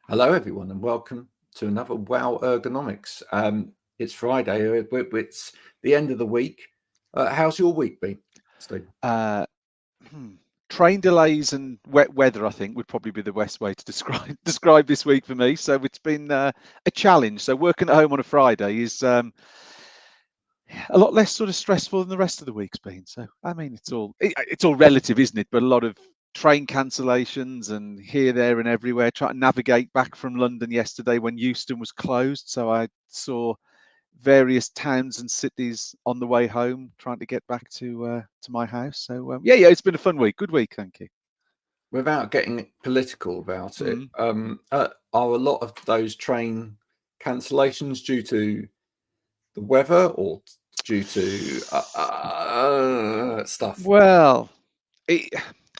Hello, everyone, and welcome to another Wow Ergonomics. It's Friday. It's the end of the week. How's your week been, Steve? Uh, hmm, Train delays and wet weather, I think, would probably be the best way to describe describe this week for me. So it's been a challenge. So working at home on a Friday is a lot less sort of stressful than the rest of the week's been. So I mean, it's all relative, isn't it? But a lot of train cancellations and here, there, and everywhere. Trying to navigate back from London yesterday when Euston was closed, so I saw various towns and cities on the way home, trying to get back to my house. So yeah, it's been a fun week. Good week, thank you. Without getting political about it, Mm. are a lot of those train cancellations due to the weather or due to stuff? Well, it,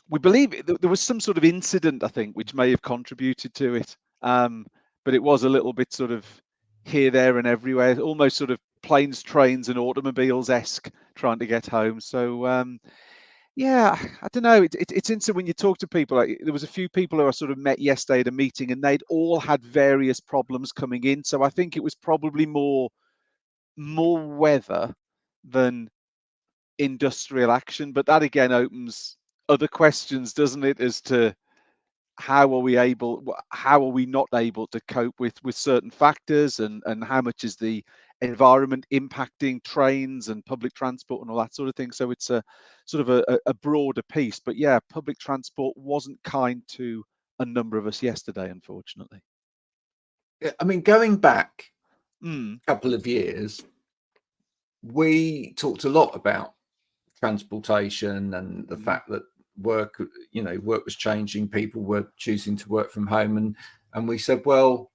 we believe there was some sort of incident, I think, which may have contributed to it. Um, but it was a little bit sort of here, there, and everywhere, almost sort of planes, trains, and automobiles esque trying to get home. So yeah, I don't know. It's interesting when you talk to people. Like, there was a few people who I sort of met yesterday at a meeting, and they'd all had various problems coming in. So I think it was probably more weather than industrial action. But that again opens other questions, doesn't it, as to how are we not able to cope with certain factors, and how much is the environment impacting trains and public transport and all that sort of thing. So it's a sort of a broader piece. But yeah, public transport wasn't kind to a number of us yesterday, unfortunately. I mean, going back Mm, a couple of years, we talked a lot about transportation and the mm, fact that work was changing. People were choosing to work from home, and we said, well,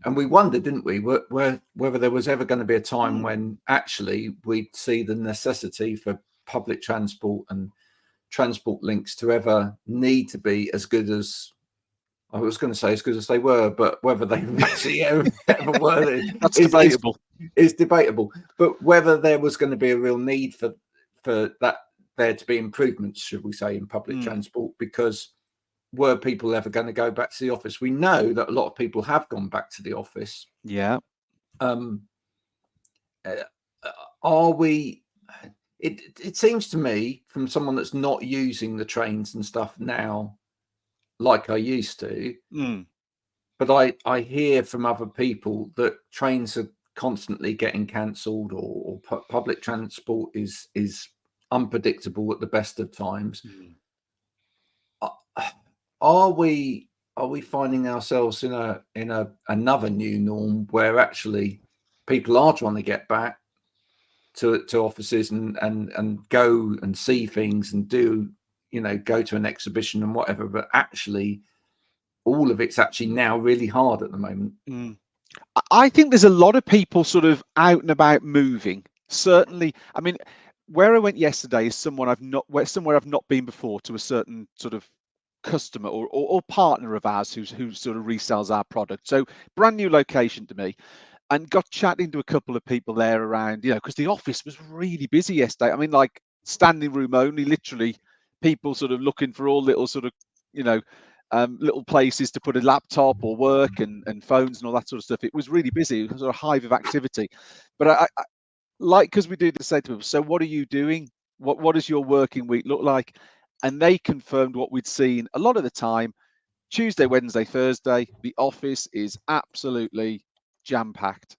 and we wondered, didn't we, whether there was ever going to be a time mm, when actually we'd see the necessity for public transport and transport links to ever need to be as good as, I was going to say as good as they were, but whether they actually ever were that's is, is debatable. is debatable. But whether there was going to be a real need for that, there to be improvements, should we say, in public Mm, transport, because were people ever going to go back to the office? We know that a lot of people have gone back to the office. yeah. Um, uh, are we? It seems to me, from someone that's not using the trains and stuff now like I used to, Mm, but I hear from other people that trains are constantly getting cancelled, or public transport is unpredictable at the best of times. mm. Uh, Are we finding ourselves in a another new norm where actually people are trying to get back to offices and go and see things and do, go to an exhibition and whatever, but actually all of it's actually now really hard at the moment. Mm. I think there's a lot of people sort of out and about moving. Certainly, I mean, where I went yesterday is somewhere I've not been before, to a certain sort of customer or partner of ours who sort of resells our product. So brand new location to me, and got chatting to a couple of people there around, because the office was really busy yesterday. I mean, like standing room only, literally people sort of looking for all little sort of, you know, little places to put a laptop or work, and phones and all that sort of stuff. It was really busy. It was a sort of hive of activity. But I like, because we do the same to people. So what are you doing? What does your working week look like? And they confirmed what we'd seen a lot of the time. Tuesday, Wednesday, Thursday, the office is absolutely jam packed.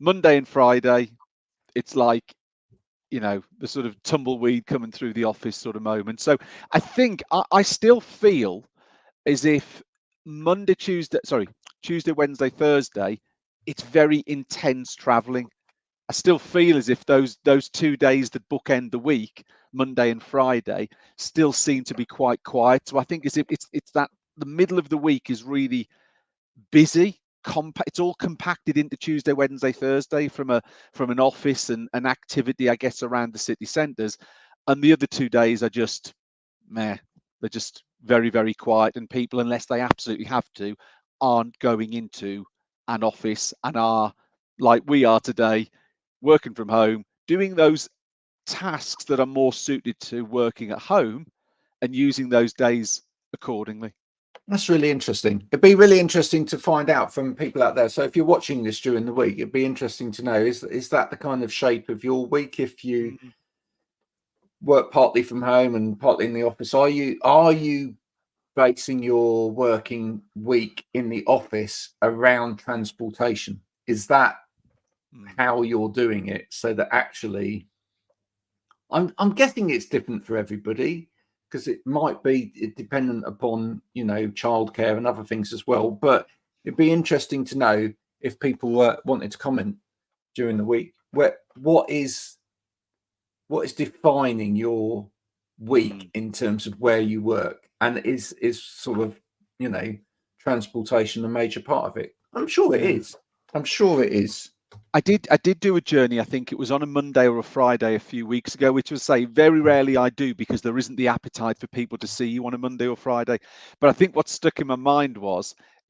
Monday and Friday, it's like, the sort of tumbleweed coming through the office sort of moment. So I think I still feel as if Tuesday, Wednesday, Thursday, it's very intense traveling. I still feel as if those 2 days that bookend the week, Monday and Friday, still seem to be quite quiet. So I think as if it's that the middle of the week is really busy. It's all compacted into Tuesday, Wednesday, Thursday from an office and an activity, I guess, around the city centres, and the other 2 days are just meh. They're just very, very quiet, and people, unless they absolutely have to, aren't going into an office and are, like we are today, working from home, doing those tasks that are more suited to working at home, and using those days accordingly. That's really interesting. It'd be really interesting to find out from people out there. So if you're watching this during the week, it'd be interesting to know, is that the kind of shape of your week if you Mm, work partly from home and partly in the office? Are you basing your working week in the office around transportation? Is that mm, how you're doing it, so that actually I'm guessing it's different for everybody, because it might be dependent upon, childcare and other things as well. But it'd be interesting to know if people wanted to comment during the week, what is defining your week mm. in terms of where you work, and is sort of, transportation a major part of it? I'm sure it Yeah. is. I'm sure it is. I did do a journey. I think it was on a Monday or a Friday a few weeks ago, which was say very rarely I do because there isn't the appetite for people to see you on a Monday or Friday. But I think what stuck in my mind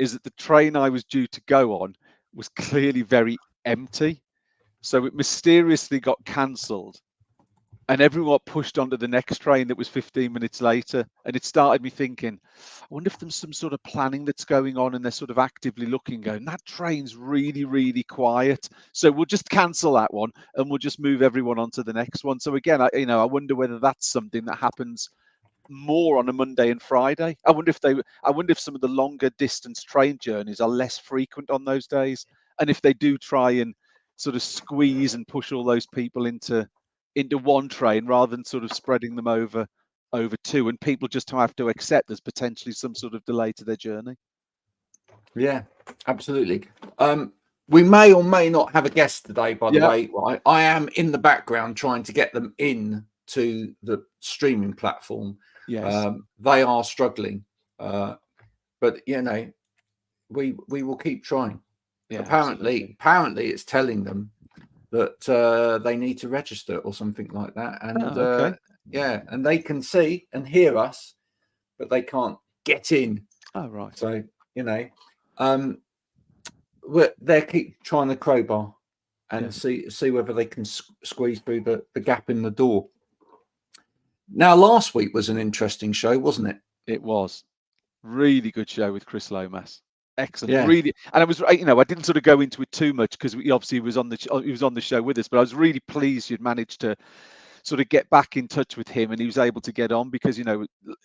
is that the train I was due to go on was clearly very empty. So it mysteriously got cancelled and everyone got pushed onto the next train that was 15 minutes later. And it started me thinking, I wonder if there's some sort of planning that's going on and they're sort of actively looking, going, that train's really, really quiet. So we'll just cancel that one and we'll just move everyone onto the next one. So again, I wonder whether that's something that happens more on a Monday and Friday. I wonder if some of the longer distance train journeys are less frequent on those days. And if they do try and sort of squeeze and push all those people into one train rather than sort of spreading them over two, and people just have to accept there's potentially some sort of delay to their journey. Yeah, absolutely. We may or may not have a guest today, by the Yeah. way. I am in the background trying to get them in to the streaming platform. Yes. They are struggling, but we will keep trying. Yeah, absolutely. Apparently, it's telling them that they need to register or something like that, and Oh, okay. yeah, and they can see and hear us, but they can't get in. Oh, right. So um, they keep trying to crowbar and Yeah, see whether they can squeeze through the gap in the door. Now, last week was an interesting show, wasn't it? it was. Really good show with Chris Lomas. Excellent, Yeah. really. And I was, I didn't sort of go into it too much because he obviously was on he was on the show with us. But I was really pleased you'd managed to sort of get back in touch with him and he was able to get on because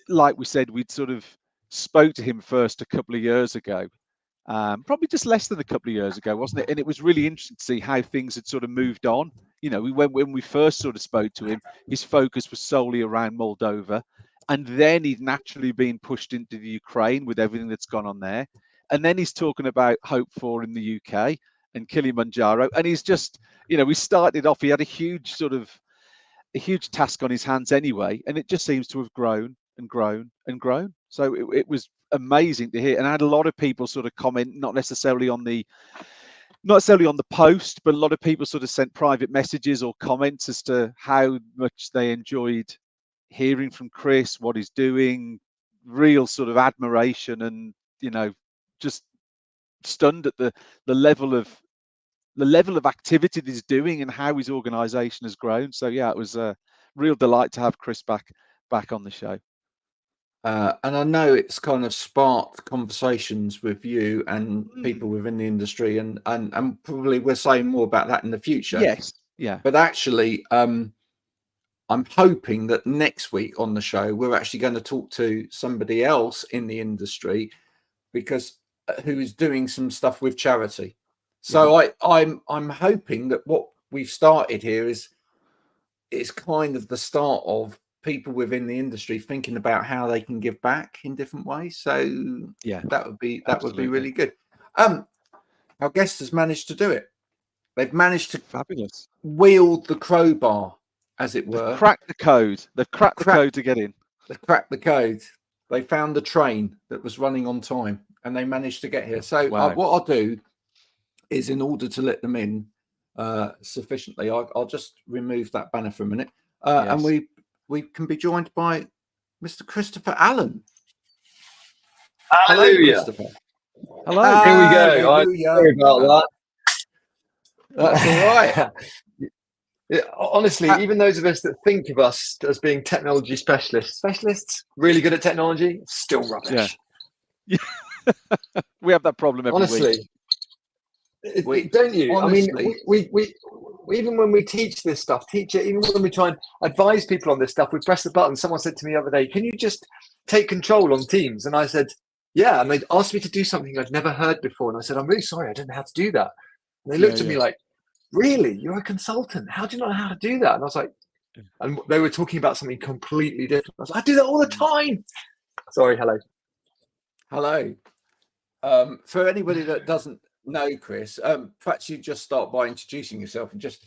like we said, we'd sort of spoke to him first a couple of years ago, probably just less than a couple of years ago, wasn't it? And it was really interesting to see how things had sort of moved on. When we first sort of spoke to him, his focus was solely around Moldova. And then he'd naturally been pushed into the Ukraine with everything that's gone on there. And then he's talking about Hope for in the UK and Kilimanjaro. And he's just, we started off, he had a huge task on his hands anyway. And it just seems to have grown and grown and grown. So it was amazing to hear. And I had a lot of people sort of comment, not necessarily on the post, but a lot of people sort of sent private messages or comments as to how much they enjoyed hearing from Chris, what he's doing, real sort of admiration and, just stunned at the level of activity that he's doing and how his organization has grown. So yeah, it was a real delight to have Chris back on the show. And I know it's kind of sparked conversations with you and Mm. people within the industry, and probably we're saying more about that in the future. Yes. Yeah. But actually, I'm hoping that next week on the show we're actually going to talk to somebody else in the industry, because who is doing some stuff with charity. Yeah. So I'm hoping that what we've started here is kind of the start of people within the industry thinking about how they can give back in different ways. So Yeah. that would be Absolutely. really good. Our guest has managed to do it. They've managed to Fabulous. wield the crowbar, as it They've were. cracked the code. They've cracked the Crack code to get in. They cracked the code. They found the train that was running on time, and they managed to get here. So Wow. what I'll do is, in order to let them in sufficiently, I'll just remove that banner for a minute, and Yes. we can be joined by Mr. Christopher Allen. Hello, Hallelujah. Christopher. Hello. Here we go. I'm Hallelujah. sorry about That's all right. that. Yeah, honestly, even those of us that think of us as being technology specialists, really good at technology, still rubbish. Yeah. We have that problem every Honestly, week. don't you? Honestly, I mean, we even when we teach this stuff, even when we try and advise people on this stuff, we press the button. Someone said to me the other day, "Can you just take control on Teams?" And I said, "Yeah." And they asked me to do something I'd never heard before, and I said, "I'm really sorry, I don't know how to do that." And they looked at me like, "Really? You're a consultant? How do you not know how to do that?" And I was like, and they were talking about something completely different. I was like, "I do that all the time." Sorry, hello. hello. For anybody that doesn't know Chris, perhaps you just start by introducing yourself and just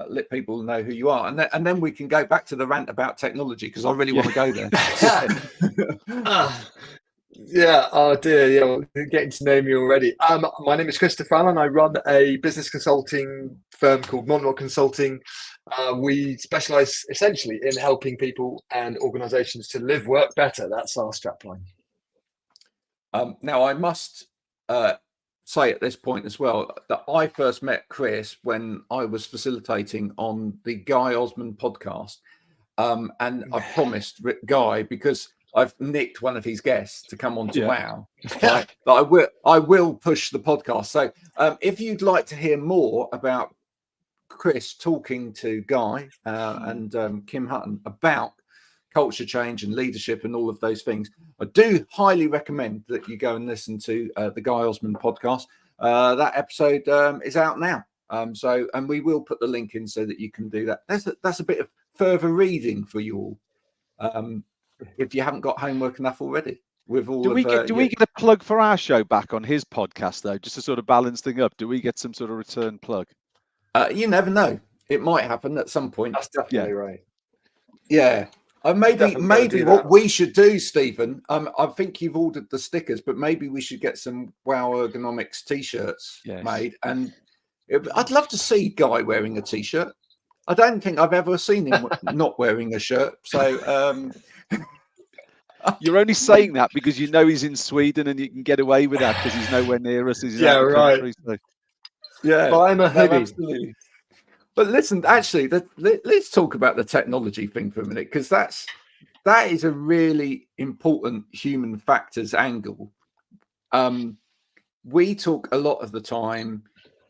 let people know who you are, and then we can go back to the rant about technology, because I really want to go there. Yeah, oh dear, yeah, well, you're getting to know me already. My name is Christopher Allen. I run a business consulting firm called Monroe Consulting. We specialize essentially in helping people and organizations to live, work better. That's our strapline. Now, I must say at this point as well that I first met Chris when I was facilitating on the Guy Osmond podcast. And I promised Guy, because I've nicked one of his guests to come on to Howe, right? But I will push the podcast. So if you'd like to hear more about Chris talking to Guy and Kim Hutton about culture change and leadership and all of those things, I do highly recommend that you go and listen to the Guy Osmond podcast. That episode is out now. And we will put the link in so that you can do that. That's a bit of further reading for you all, if you haven't got homework enough already. With all do we get a plug for our show back on his podcast though, just to sort of balance things up? Do we get some sort of return plug? You never know. It might happen at some point. That's definitely right. Yeah. Maybe what we should do, Stephen, I think you've ordered the stickers, but maybe we should get some Wow Ergonomics t-shirts made. And I'd love to see Guy wearing a t-shirt. I don't think I've ever seen him not wearing a shirt. So you're only saying that because you know he's in Sweden and you can get away with that because he's nowhere near us. He's out of the country. So. Yeah, buy him a hoodie. Absolutely. But listen, actually, let's talk about the technology thing for a minute, because that is a really important human factors angle. We talk a lot of the time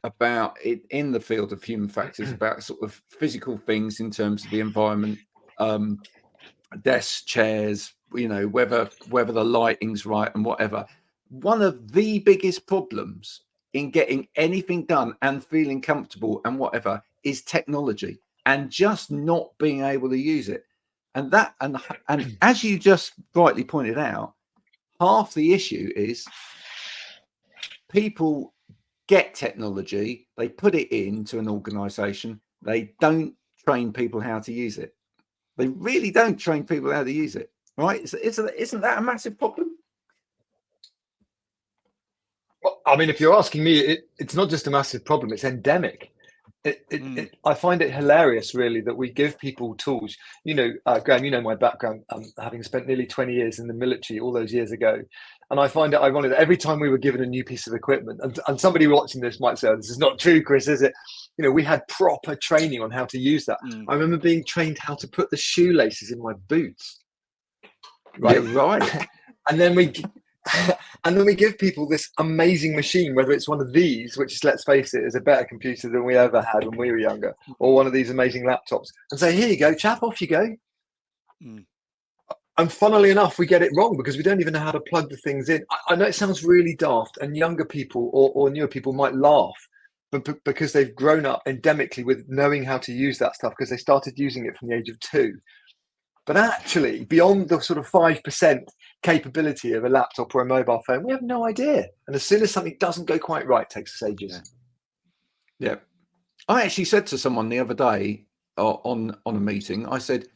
about it in the field of human factors, about sort of physical things in terms of the environment, desks, chairs, whether the lighting's right and whatever. One of the biggest problems in getting anything done and feeling comfortable and whatever is technology and just not being able to use it. And as you just rightly pointed out, half the issue is people get technology, they put it into an organization, they don't train people how to use it. They really don't train people how to use it, right? Isn't that a massive problem? Well, I mean, if you're asking me, it's not just a massive problem, it's endemic. I find it hilarious, really, that we give people tools. Graham, you know my background, having spent nearly 20 years in the military all those years ago. And I find it ironic that every time we were given a new piece of equipment, and somebody watching this might say, oh, this is not true, Chris, is it? We had proper training on how to use that. I remember being trained how to put the shoelaces in my boots. Right. Yeah, right. And then we give people this amazing machine, whether it's one of these, which, let's face it, is a better computer than we ever had when we were younger, or one of these amazing laptops, and say, here you go, chap, off you go. And funnily enough, we get it wrong because we don't even know how to plug the things in. I know it sounds really daft, and younger people or newer people might laugh, but because they've grown up endemically with knowing how to use that stuff because they started using it from the age of 2. But actually, beyond the sort of 5% capability of a laptop or a mobile phone, we have no idea. And as soon as something doesn't go quite right, it takes us ages. Yeah. I actually said to someone the other day on a meeting, I said,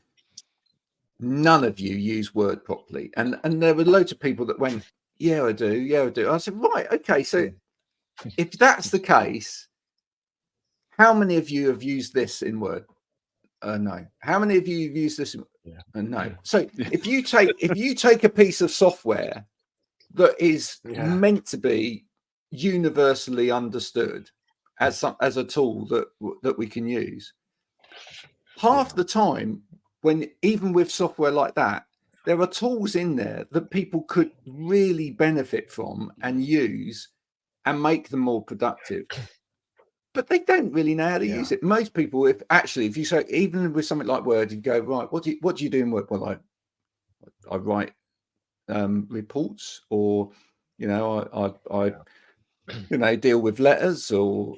none of you use Word properly. And there were loads of people that went, yeah, I do. Yeah, I do. I said, right, okay. So if that's the case, how many of you have used this in Word? No. How many of you have used this? No. So if you take a piece of software that is meant to be universally understood as a tool that we can use, half the time, when even with software like that, there are tools in there that people could really benefit from and use and make them more productive. But they don't really know how to use it. Most people, if you say, even with something like Word, you go, right, what do you do in Word? Well, I write reports, or I deal with letters, or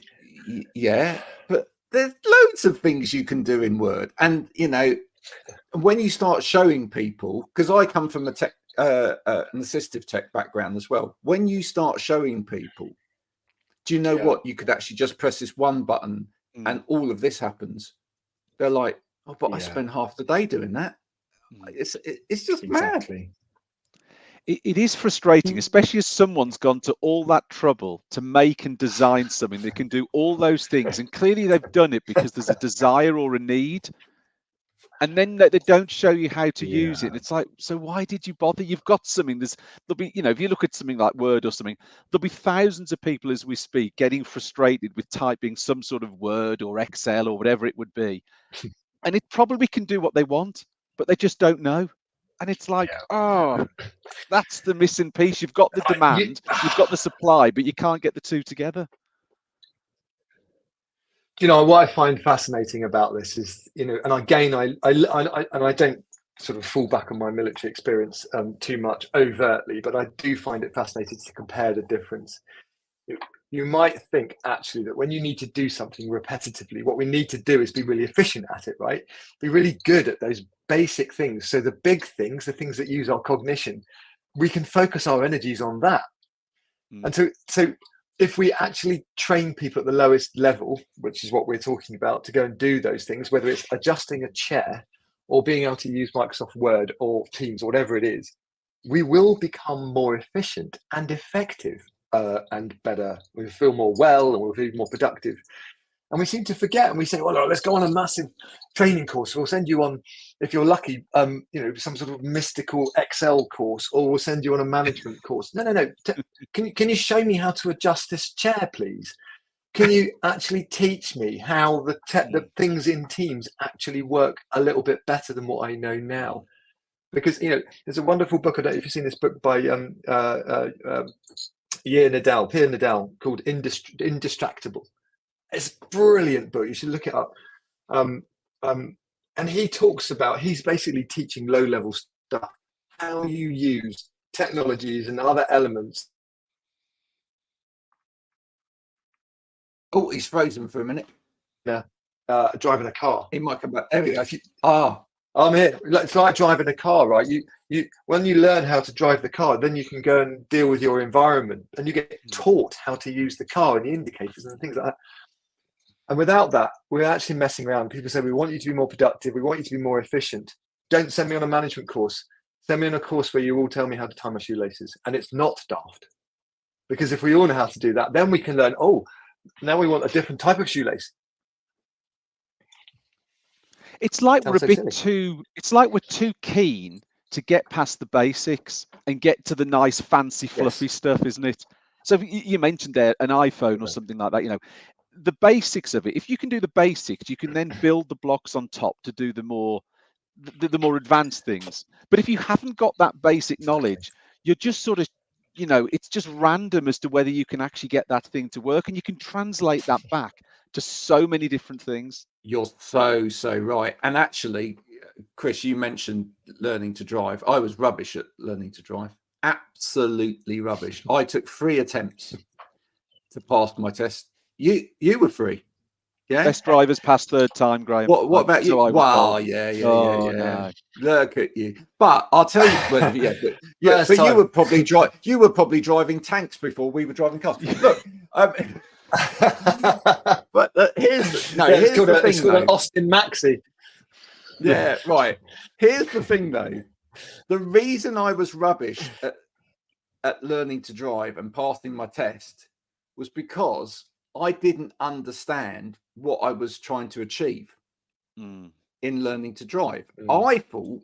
but there's loads of things you can do in Word. And when you start showing people, because I come from an assistive tech background as well, when you start showing people, do you know what, you could actually just press this one button and all of this happens. They're like, oh, but I spend half the day doing that. It's just mad. It is frustrating, especially as someone's gone to all that trouble to make and design something that can do all those things, and clearly they've done it because there's a desire or a need, and then they don't show you how to use it. And it's like, so why did you bother? You've got something. There'll be, if you look at something like Word or something, there'll be thousands of people as we speak getting frustrated with typing some sort of Word or Excel or whatever it would be, and it probably can do what they want, but they just don't know. And it's like, oh, that's the missing piece. You've got the demand, you've got the supply, but you can't get the two together. What I find fascinating about this is, and again, I don't sort of fall back on my military experience too much overtly, but I do find it fascinating to compare the difference. You might think actually that when you need to do something repetitively, what we need to do is be really efficient at it, right? Be really good at those basic things. So the big things, the things that use our cognition, we can focus our energies on that. And so if we actually train people at the lowest level, which is what we're talking about, to go and do those things, whether it's adjusting a chair or being able to use Microsoft Word or Teams or whatever it is, we will become more efficient and effective and better. We'll feel more well and we'll feel more productive. And we seem to forget, and we say, well, let's go on a massive training course. We'll send you on, if you're lucky, some sort of mystical Excel course, or we'll send you on a management course. No. Can you show me how to adjust this chair, please? Can you actually teach me how the things in Teams actually work a little bit better than what I know now? Because, there's a wonderful book, I don't know if you've seen this book by Pierre Nadal, called Indistractable. It's a brilliant book. You should look it up. And he talks about, he's basically teaching low-level stuff, how you use technologies and other elements. Oh, he's frozen for a minute. Driving a car. He might come back. There we go. I'm here. It's like driving a car, right? You when you learn how to drive the car, then you can go and deal with your environment, and you get taught how to use the car and the indicators and things like that. And without that, we're actually messing around. People say, we want you to be more productive. We want you to be more efficient. Don't send me on a management course. Send me on a course where you all tell me how to tie my shoelaces. And it's not daft. Because if we all know how to do that, then we can learn, now we want a different type of shoelace. It's like we're too keen to get past the basics and get to the nice, fancy, fluffy stuff, isn't it? So you mentioned there an iPhone or something like that, the basics of it. If you can do the basics, you can then build the blocks on top to do the more advanced things. But if you haven't got that basic knowledge, you're just sort of, it's just random as to whether you can actually get that thing to work, and you can translate that back to so many different things. You're so right. And actually, Chris, you mentioned learning to drive. I was rubbish at learning to drive. Absolutely rubbish. I took 3 attempts to pass my test. You were 3. Yeah. Best drivers pass 3rd time, Graham. What about you? Wow, yeah. No. Look at you. But I'll tell you, but you were probably driving tanks before we were driving cars. Look, but here's the thing. It's called an Austin Maxi. Yeah, right. Here's the thing, though. The reason I was rubbish at learning to drive and passing my test was because I didn't understand what I was trying to achieve in learning to drive. I thought,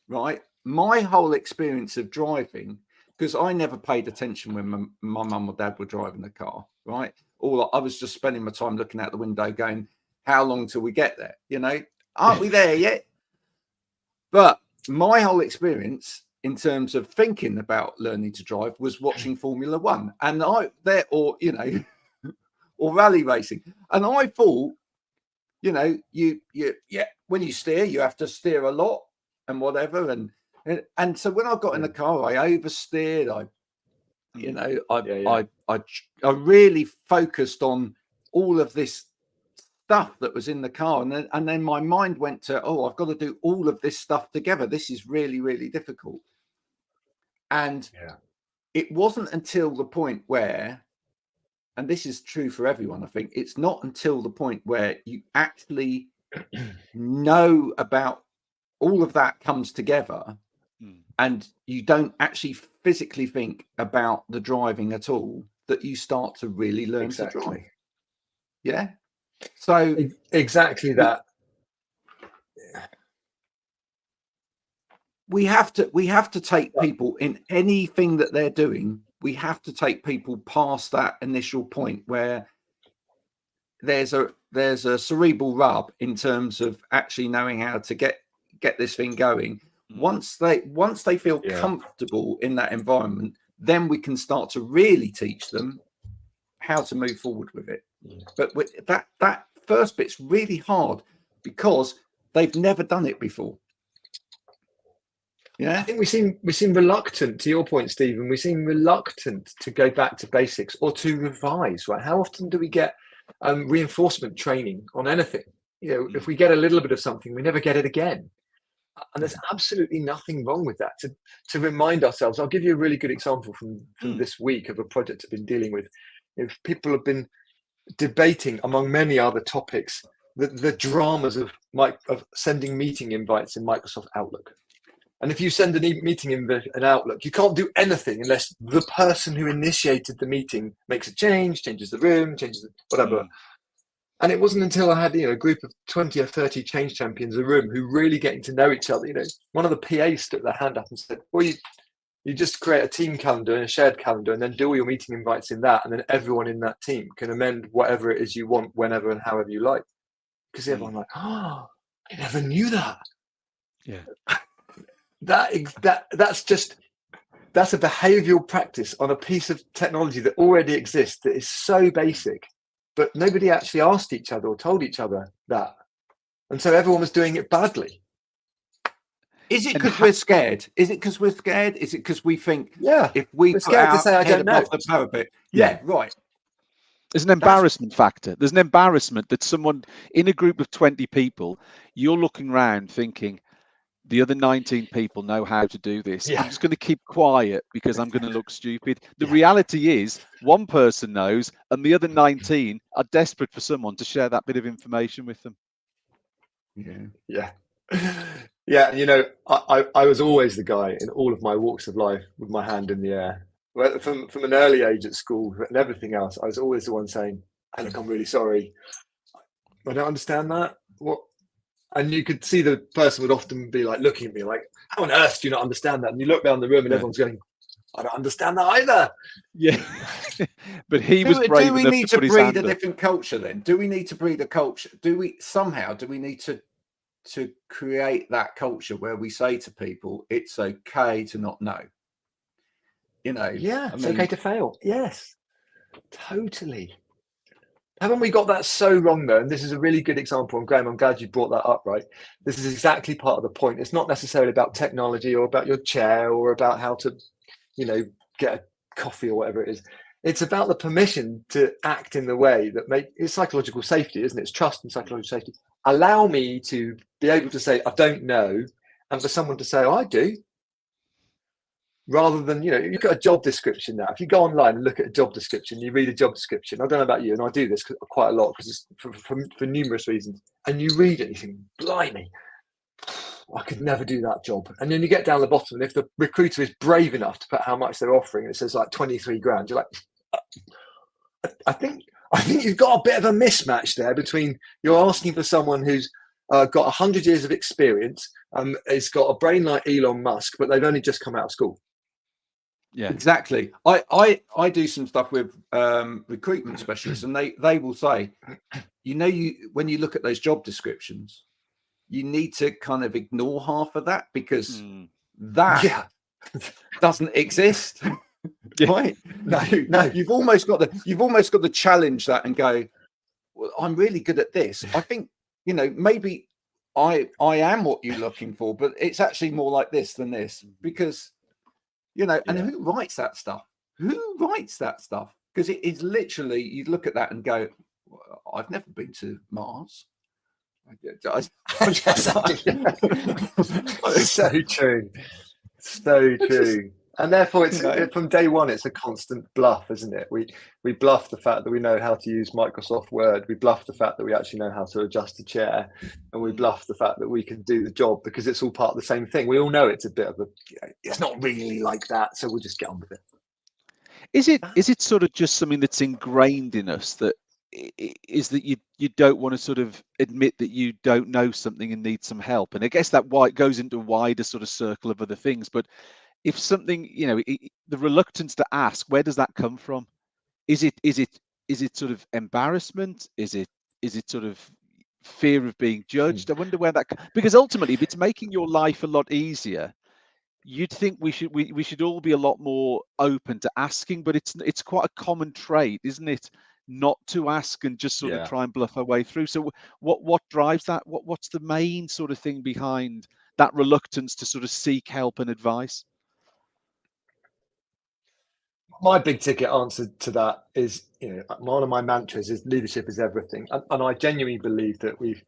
right, my whole experience of driving, because I never paid attention when my mum or dad were driving the car, right? I was just spending my time looking out the window going, how long till we get there? Aren't we there yet? But my whole experience in terms of thinking about learning to drive was watching Formula One, and or rally racing, and I thought, you when you steer, you have to steer a lot and whatever, and so when I got in the car, I oversteered. I really focused on all of this stuff that was in the car, and then my mind went to, I've got to do all of this stuff together. This is really, really difficult. And it wasn't until the point where, and this is true for everyone, I think, it's not until the point where you actually know about all of that comes together and you don't actually physically think about the driving at all that you start to really learn to drive. Yeah. So exactly that. We have to take people in anything that they're doing. We have to take people past that initial point where there's a cerebral rub in terms of actually knowing how to get this thing going. Once they feel comfortable in that environment, then we can start to really teach them how to move forward with it. But with that first bit's really hard because they've never done it before. Yeah, I think we seem reluctant, to your point, Stephen. We seem reluctant to go back to basics or to revise. Right? How often do we get reinforcement training on anything? If we get a little bit of something, we never get it again. And there's absolutely nothing wrong with that. To remind ourselves, I'll give you a really good example from this week of a project I've been dealing with. If people have been debating, among many other topics, the dramas of sending meeting invites in Microsoft Outlook. And if you send a meeting invite in Outlook, you can't do anything unless the person who initiated the meeting makes a change, changes the room, changes whatever. And it wasn't until I had a group of 20 or 30 change champions in a room who really getting to know each other. One of the PAs stuck their hand up and said, well, you just create a team calendar and a shared calendar and then do all your meeting invites in that. And then everyone in that team can amend whatever it is you want, whenever and however you like. Because everyone's like, I never knew that. Yeah. That's a behavioral practice on a piece of technology that already exists that is so basic, but nobody actually asked each other or told each other that. And so everyone was doing it badly. Is it because we're scared? Is it because we're scared? Is it because we think if we we're put scared our to say I head don't know above the parapet? Yeah, right. There's an embarrassment factor. There's an embarrassment that someone in a group of 20 people, you're looking around thinking, the other 19 people know how to do this. I'm just going to keep quiet because I'm going to look stupid. The reality is one person knows and the other 19 are desperate for someone to share that bit of information with them. Yeah. I was always the guy in all of my walks of life with my hand in the air. From an early age at school and everything else, I was always the one saying, hey, look, I'm really sorry. I don't understand that. What? And you could see the person would often be like looking at me like, how on earth do you not understand that? And you look around the room and everyone's going, I don't understand that either. Yeah. But he was brave enough to put his hand up. Do we need to breed a different culture then? Do we need to breed a culture? Do we need to create that culture where we say to people, it's okay to not know? It's okay to fail. Yes, totally. Haven't we got that so wrong though? And this is a really good example. And Graham, I'm glad you brought that up, right? This is exactly part of the point. It's not necessarily about technology or about your chair or about how to, get a coffee or whatever it is. It's about the permission to act in the way that it's psychological safety, isn't it? It's trust and psychological safety. Allow me to be able to say, I don't know. And for someone to say, I do. Rather than, you've got a job description now. If you go online and look at a job description, you read a job description. I don't know about you, and I do this quite a lot because it's for numerous reasons. And you read it and you think, blimey, I could never do that job. And then you get down the bottom, and if the recruiter is brave enough to put how much they're offering, and it says like 23 grand, you're like, I think you've got a bit of a mismatch there between you're asking for someone who's got 100 years of experience, has got a brain like Elon Musk, but they've only just come out of school. Yeah, exactly. I do some stuff with recruitment specialists, and they will say, when you look at those job descriptions, you need to kind of ignore half of that, because that doesn't exist. Right? No. You've almost got to challenge that and go, well, I'm really good at this. I think, maybe I am what you're looking for, but it's actually more like this than this, because, and who writes that stuff? Who writes that stuff? Because it is literally, you look at that and go, well, I've never been to Mars. So true. So true. And therefore, it's from day one, it's a constant bluff, isn't it? We bluff the fact that we know how to use Microsoft Word. We bluff the fact that we actually know how to adjust a chair, and we bluff the fact that we can do the job, because it's all part of the same thing. We all know it's a bit of it's not really like that, so we'll just get on with it. Is it sort of just something that's ingrained in us, that is that you don't want to sort of admit that you don't know something and need some help? And I guess that why it goes into a wider sort of circle of other things. But if something, the reluctance to ask, where does that come from? Is it sort of embarrassment? Is it sort of fear of being judged? I wonder where that, because ultimately, if it's making your life a lot easier, you'd think we should all be a lot more open to asking. But it's quite a common trait, isn't it, not to ask and just sort of try and bluff our way through. So what drives that? What's the main sort of thing behind that reluctance to sort of seek help and advice? My big ticket answer to that is, one of my mantras is leadership is everything. And I genuinely believe that we've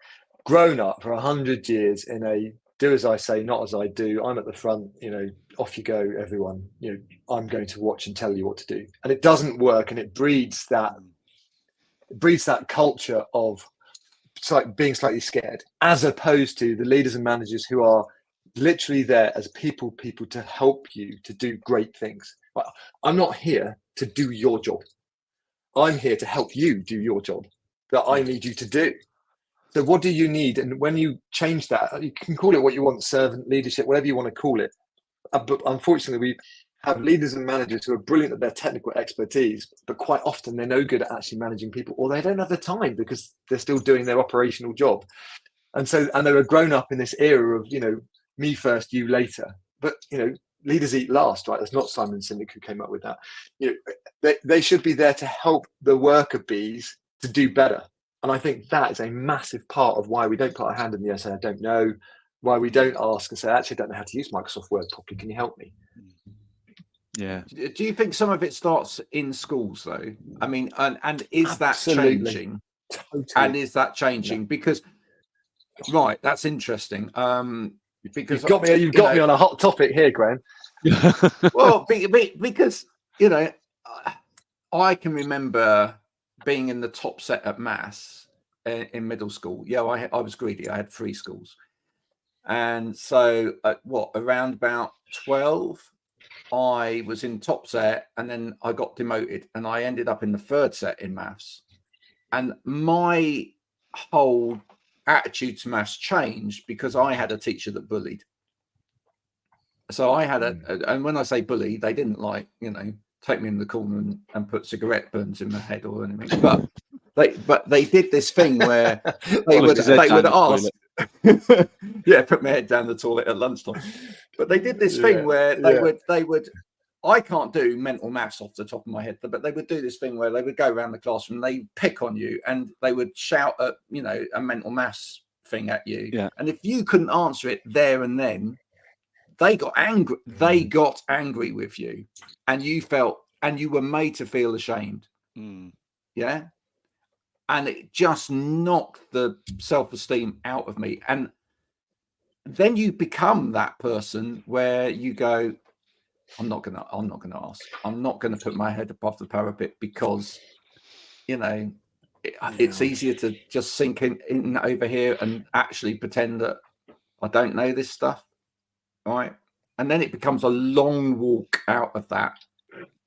grown up for 100 years in a do as I say, not as I do. I'm at the front, off you go, everyone. I'm going to watch and tell you what to do. And it doesn't work. And it breeds that culture of being slightly scared, as opposed to the leaders and managers who are literally there as people to help you to do great things. I'm not here to do your job. I'm here to help you do your job that I need you to do. So what do you need? And when you change that, you can call it what you want, servant leadership, whatever you want to call it. But unfortunately, we have leaders and managers who are brilliant at their technical expertise, but quite often they're no good at actually managing people, or they don't have the time because they're still doing their operational job. And they were grown up in this era of, me first, you later. But, leaders eat last, right? That's not Simon Sinek who came up with that. They should be there to help the worker bees to do better. And I think that is a massive part of why we don't put our hand in the air and say, I don't know, why we don't ask and say, actually, I don't know how to use Microsoft Word properly. Can you help me? Yeah. Do you think some of it starts in schools, though? I mean, and is Absolutely. That changing? Totally. And is that changing? Because, right, that's interesting. Because you've got me on a hot topic here, Graham. Well, because, I can remember being in the top set at maths in middle school. Yeah, I was greedy. I had 3 schools. And so around about 12, I was in top set, and then I got demoted and I ended up in the 3rd set in maths. And my whole attitude to maths changed because I had a teacher that bullied. So I had and when I say bully, they didn't take me in the corner and put cigarette burns in my head or anything. But they did this thing where they would ask, put my head down the toilet at lunchtime. But they did this thing where they would. I can't do mental maths off the top of my head, but they would do this thing where they would go around the classroom, they pick on you, and they would shout at a mental maths thing at you. Yeah. And if you couldn't answer it there and then, they got angry. They got angry with you, and you were made to feel ashamed. Yeah. And it just knocked the self-esteem out of me. And then you become that person where you go, I'm not gonna ask. I'm not gonna put my head above the parapet because, it's easier to just sink in over here and actually pretend that I don't know this stuff, right? And then it becomes a long walk out of that,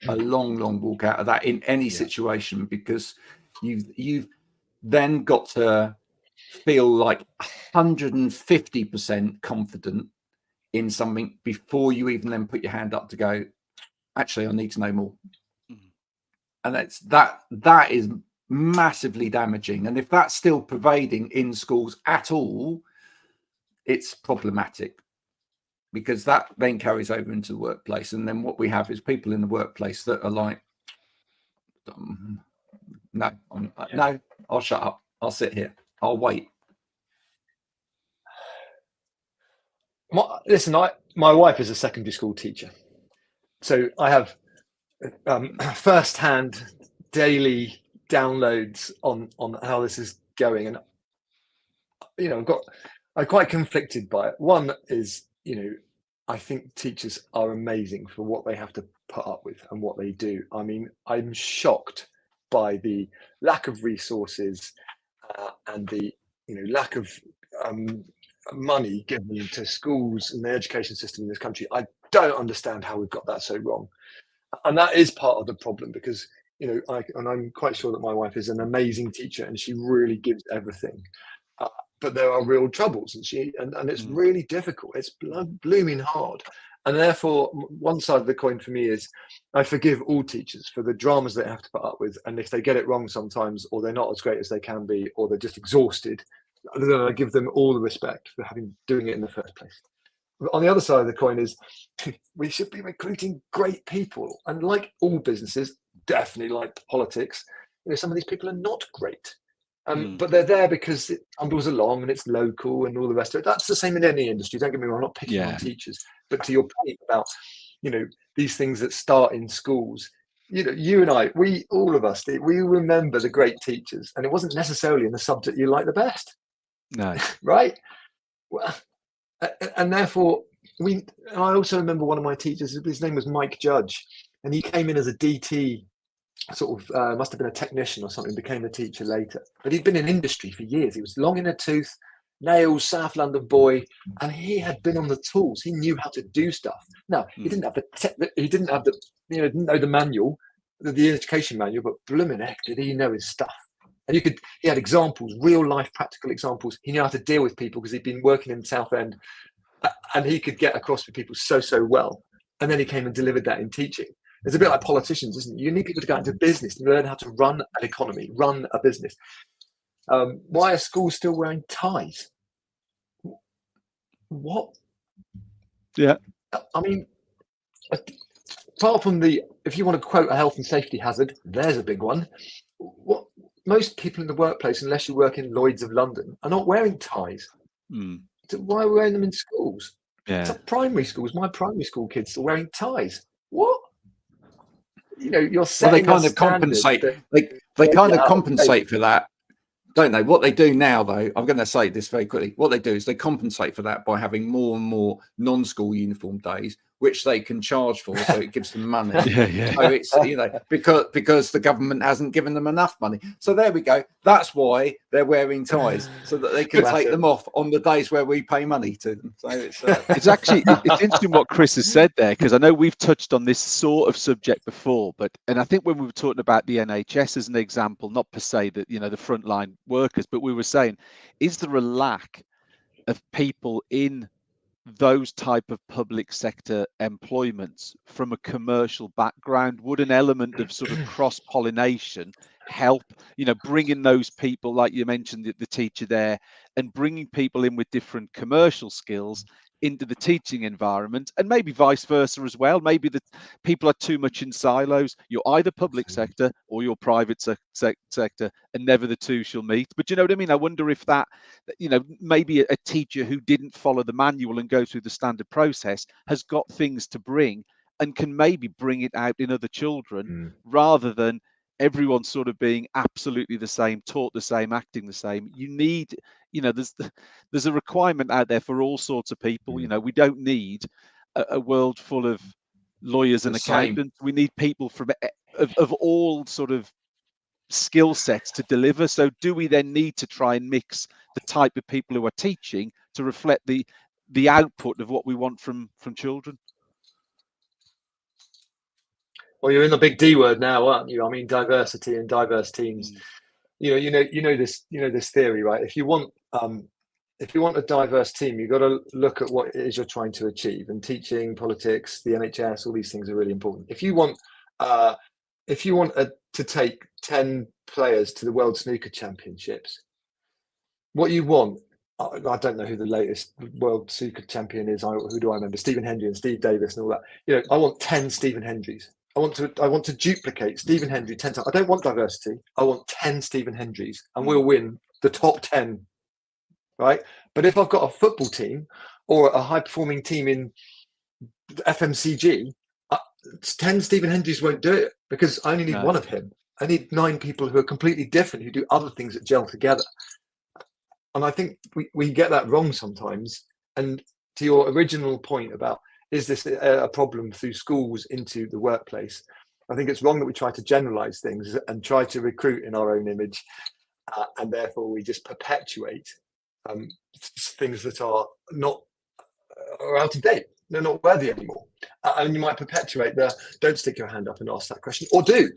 long walk out of that in any situation, because you've then got to feel like 150% confident in something before you even then put your hand up to go, actually, I need to know more. And that is massively damaging. And if that's still pervading in schools at all, it's problematic, because that then carries over into the workplace. And then what we have is people in the workplace that are like, no, I'll shut up. I'll sit here. I'll wait. My wife is a secondary school teacher, so I have first-hand daily downloads on how this is going, and I'm quite conflicted by it. One is, I think teachers are amazing for what they have to put up with and what they do. I mean, I'm shocked by the lack of resources and the lack of money given to schools and the education system in this country. I don't understand how we've got that so wrong, and that is part of the problem, because I'm quite sure that my wife is an amazing teacher and she really gives everything. But there are real troubles, and it's really difficult. It's blooming hard. And therefore, one side of the coin for me is I forgive all teachers for the dramas they have to put up with. And if they get it wrong sometimes, or they're not as great as they can be, or they're just exhausted, then I give them all the respect for doing it in the first place. But on the other side of the coin is we should be recruiting great people. And like all businesses, definitely like politics, some of these people are not great. But they're there because it tumbles along and it's local and all the rest of it. That's the same in any industry. Don't get me wrong, I'm not picking on teachers. But to your point about, these things that start in schools, you and I, all of us, we remember the great teachers, and it wasn't necessarily in the subject you like the best. No. Right? Well, and therefore, I also remember one of my teachers, his name was Mike Judge, and he came in as a DT, sort of must have been a technician or something, became a teacher later. But he'd been in industry for years. He was long in a tooth, nails, South London boy, and he had been on the tools. He knew how to do stuff. Now, he didn't have didn't know the manual, the education manual, but blooming heck, did he know his stuff. And he had examples, real life practical examples. He knew how to deal with people because he'd been working in Southend, and he could get across with people so well. And then he came and delivered that in teaching. It's a bit like politicians, isn't it? You need people to go into business and learn how to run an economy, run a business. Why are schools still wearing ties? What? Yeah. I mean, apart from if you want to quote a health and safety hazard, there's a big one. What most people in the workplace, unless you work in Lloyd's of London, are not wearing ties. So why are we wearing them in schools? Yeah. So primary schools, my primary school kids are wearing ties. What? You're setting they kind of compensate. They kind of compensate for that, don't they? What they do now, though, I'm going to say this very quickly. What they do is they compensate for that by having more and more non-school uniform days, which they can charge for, so it gives them money. So it's because the government hasn't given them enough money. So there we go. That's why they're wearing ties, so that they can take them off on the days where we pay money to them. So it's actually it's interesting what Chris has said there, because I know we've touched on this sort of subject before, and I think when we were talking about the NHS as an example, not per se that the frontline workers, but we were saying, is there a lack of people in those type of public sector employments from a commercial background? Would an element of sort of cross-pollination help, bringing those people, like you mentioned, the teacher there, and bringing people in with different commercial skills into the teaching environment, and maybe vice versa as well? Maybe the people are too much in silos. You're either public sector or you're private sector, and never the two shall meet. But you know what I mean? I wonder if that, maybe a teacher who didn't follow the manual and go through the standard process has got things to bring, and can maybe bring it out in other children, rather than everyone sort of being absolutely the same, taught the same, acting the same. You need, there's a requirement out there for all sorts of people. We don't need a world full of lawyers and accountants. We need people from of all sort of skill sets to deliver. So do we then need to try and mix the type of people who are teaching to reflect the output of what we want from children? Well, you're in the big D word now, aren't you? I mean, diversity and diverse teams. You know this theory, right? If you want a diverse team, you've got to look at what it is you're trying to achieve. And teaching, politics, the NHS, all these things are really important. If you want to take 10 players to the World Snooker Championships, what you want I don't know who the latest world snooker champion is. Who do I remember? Stephen Hendry and Steve Davis and all that. I want 10 Stephen Hendrys. I want to duplicate Stephen Hendry 10 times. I don't want diversity. I want 10 Stephen Hendrys, and we'll win the top 10, right? But if I've got a football team or a high performing team in FMCG, 10 Stephen Hendrys won't do it, because I only need one of him. I need 9 people who are completely different, who do other things that gel together. And I think we get that wrong sometimes. And to your original point about, is this a problem through schools into the workplace? I think it's wrong that we try to generalize things and try to recruit in our own image. And therefore we just perpetuate things that are out of date. They're not worthy anymore. And you might perpetuate don't stick your hand up and ask that question, or do.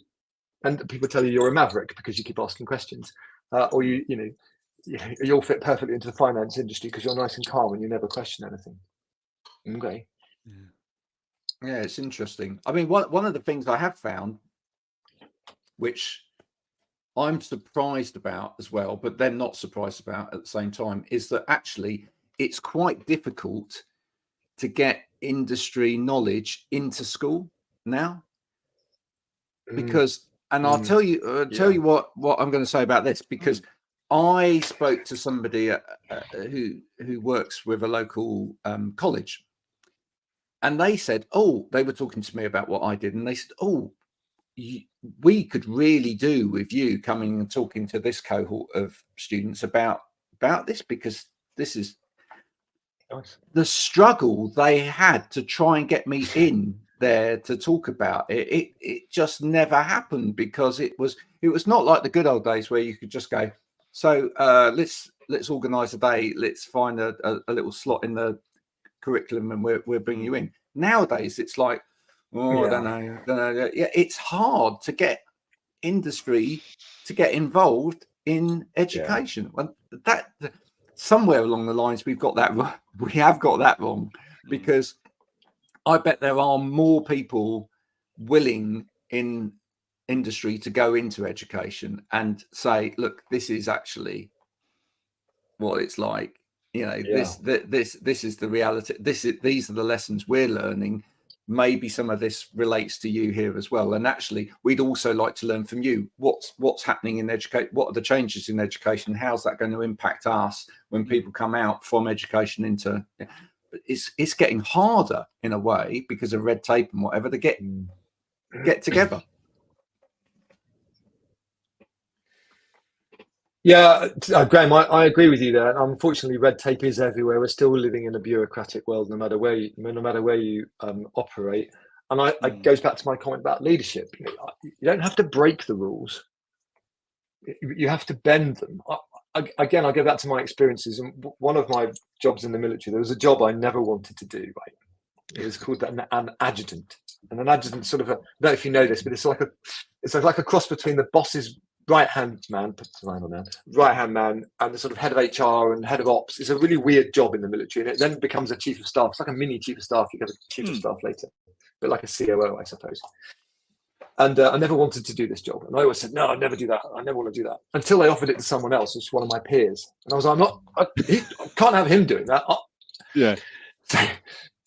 And people tell you you're a maverick because you keep asking questions, or you'll fit perfectly into the finance industry because you're nice and calm and you never question anything. Okay. Yeah, it's interesting. I mean, one of the things I have found, which I'm surprised about as well, but then not surprised about at the same time, is that actually it's quite difficult to get industry knowledge into school now. Because, and I'll tell you what I'm going to say about this, because I spoke to somebody who works with a local college, and they said, they were talking to me about what I did, and they said, we could really do with you coming and talking to this cohort of students about this, because this is nice. The struggle they had to try and get me in there to talk about it. It just never happened, because it was not like the good old days where you could just go, so let's organize a day, let's find a little slot in the curriculum and we'll bring you in. Nowadays it's like, I don't know. Yeah, it's hard to get industry to get involved in education. That somewhere along the lines we have got that wrong, because I bet there are more people willing in industry to go into education and say, look, this is actually what it's like. This is the reality. These are the lessons we're learning. Maybe some of this relates to you here as well. And actually, we'd also like to learn from you what's happening in education. What are the changes in education? How's that going to impact us when people come out from education into? It's getting harder in a way because of red tape and whatever to get together. Yeah, Graham, I agree with you there. Unfortunately, red tape is everywhere. We're still living in a bureaucratic world, no matter where you operate. And it goes back to my comment about leadership. You don't have to break the rules. You have to bend them. Again, I'll go back to my experiences. And one of my jobs in the military, there was a job I never wanted to do. Right? It was called an adjutant. And an adjutant sort of, I don't know if you know this, but it's like a cross between the boss's right-hand man and the sort of head of HR and head of ops. It's a really weird job in the military, and it then becomes a chief of staff. It's like a mini chief of staff. You get a chief of staff later, but like a COO, I suppose. And I never wanted to do this job, and I always said, no, I'd never do that. I never want to do that, until they offered it to someone else, which was one of my peers, and I was like, I can't have him doing that.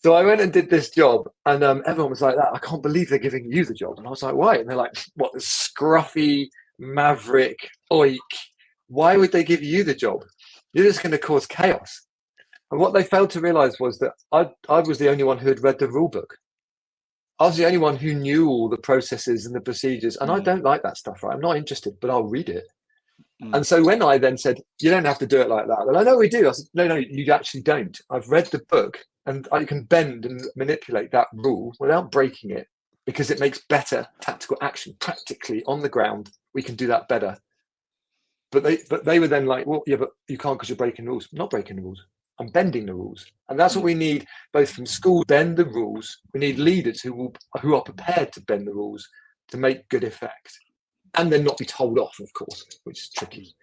So I went and did this job, and everyone was like, that. I can't believe they're giving you the job. And I was like, why? And they're like, what, the scruffy maverick oik, why would they give you the job? You're just going to cause chaos. And what they failed to realize was that I was the only one who had read the rule book. I was the only one who knew all the processes and the procedures, and I don't like that stuff, right? I'm not interested, but I'll read it. And so when I then said, you don't have to do it like that, well, I know we do. I said, no, you actually don't. I've read the book, and I can bend and manipulate that rule without breaking it, because it makes better tactical action practically on the ground. We can do that better. But they were then like, well, yeah, but you can't because you're breaking the rules. I'm not breaking the rules. I'm bending the rules. And that's what we need, both from school, bend the rules. We need leaders who are prepared to bend the rules to make good effect, and then not be told off, of course, which is tricky.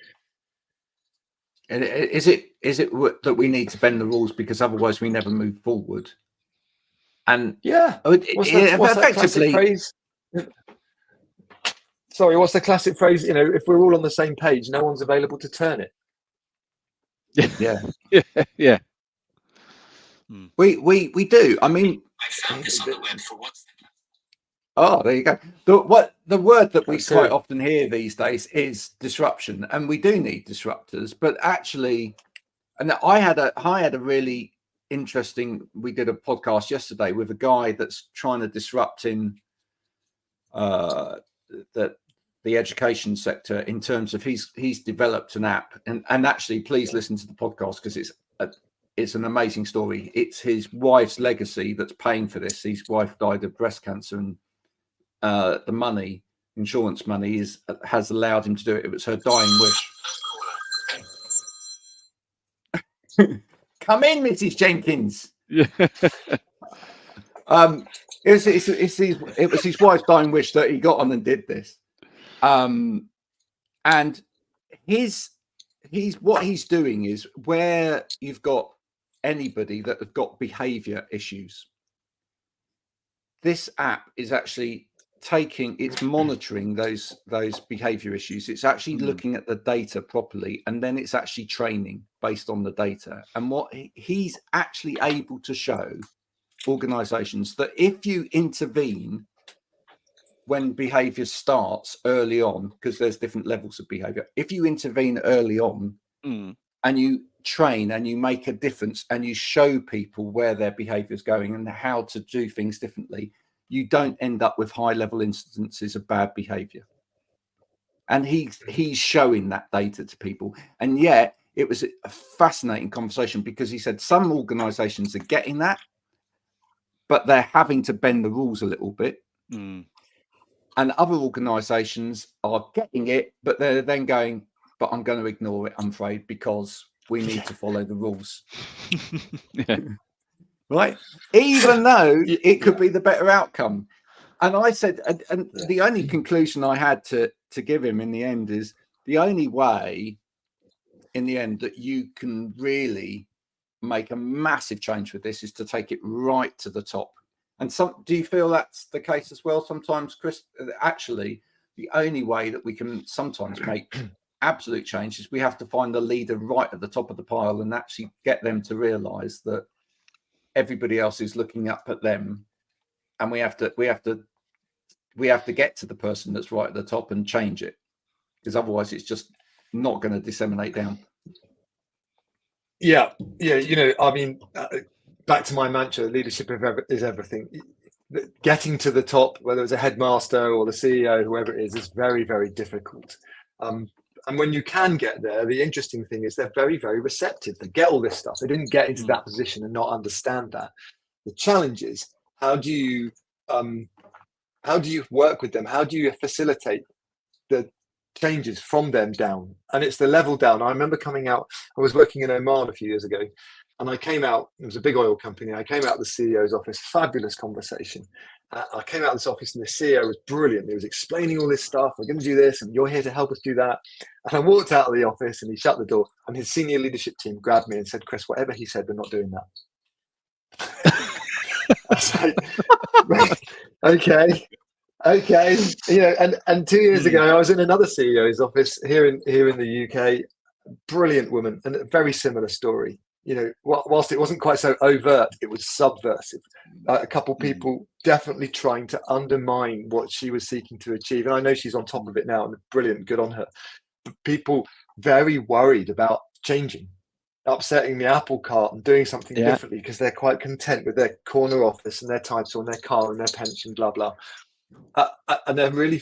And is it that we need to bend the rules because otherwise we never move forward? And what's that classic phrase? Sorry, what's the classic phrase? If we're all on the same page, no one's available to turn it. Yeah. Yeah. We do. I mean, I found this on the web for what's. Oh, there you go. The word that we That's quite it. often hear these days is disruption, and we do need disruptors. But actually, and I had a really interesting. We did a podcast yesterday with a guy that's trying to disrupt in the education sector in terms of he's developed an app, and actually, please listen to the podcast because it's an amazing story. It's his wife's legacy that's paying for this. His wife died of breast cancer, and the money, insurance money, has allowed him to do it. It was her dying wish. Come in, Mrs. Jenkins. Yeah. It was his wife's dying wish that he got on and did this. And what he's doing is where you've got anybody that have got behavior issues, this app is actually it's monitoring those behavior issues. It's actually looking at the data properly, and then it's actually training based on the data. And what he's actually able to show organizations that if you intervene when behavior starts early on, because there's different levels of behavior, if you intervene early on and you train and you make a difference and you show people where their behavior is going and how to do things differently, you don't end up with high level instances of bad behavior. And he's showing that data to people. And yet it was a fascinating conversation because he said some organizations are getting that, but they're having to bend the rules a little bit. And other organizations are getting it, but they're then going, but I'm going to ignore it, I'm afraid, because we need to follow the rules. Yeah. Right? Even though it could be the better outcome. And I said, and the only conclusion I had to give him in the end is the only way in the end that you can really make a massive change with this is to take it right to the top. And do you feel that's the case as well sometimes, Chris? Actually, the only way that we can sometimes make absolute change is we have to find the leader right at the top of the pile and actually get them to realize that everybody else is looking up at them, and we have to get to the person that's right at the top and change it, because otherwise it's just not going to disseminate down. Yeah. I mean, back to my mantra: leadership is everything. Getting to the top, whether it's a headmaster or the CEO, whoever it is very, very difficult. And when you can get there, the interesting thing is they're very, very receptive. They get all this stuff. They didn't get into that position and not understand that. The challenge is, how do you work with them? How do you facilitate the changes from them down? And it's the level down. I remember coming out, I was working in Oman a few years ago, and I came out, it was a big oil company. I came out of the CEO's office, fabulous conversation. I came out of this office and the CEO was brilliant. He was explaining all this stuff. We're going to do this and you're here to help us do that. And I walked out of the office and he shut the door, and his senior leadership team grabbed me and said, "Chris, whatever he said, we're not doing that." I was like, okay. And 2 years ago, I was in another CEO's office here in the UK. Brilliant woman, and a very similar story. Whilst it wasn't quite so overt, it was subversive. A couple of people definitely trying to undermine what she was seeking to achieve. And I know she's on top of it now, and brilliant, good on her. But people very worried about changing, upsetting the apple cart and doing something differently because they're quite content with their corner office and their title and their car and their pension, blah, blah. And they're really,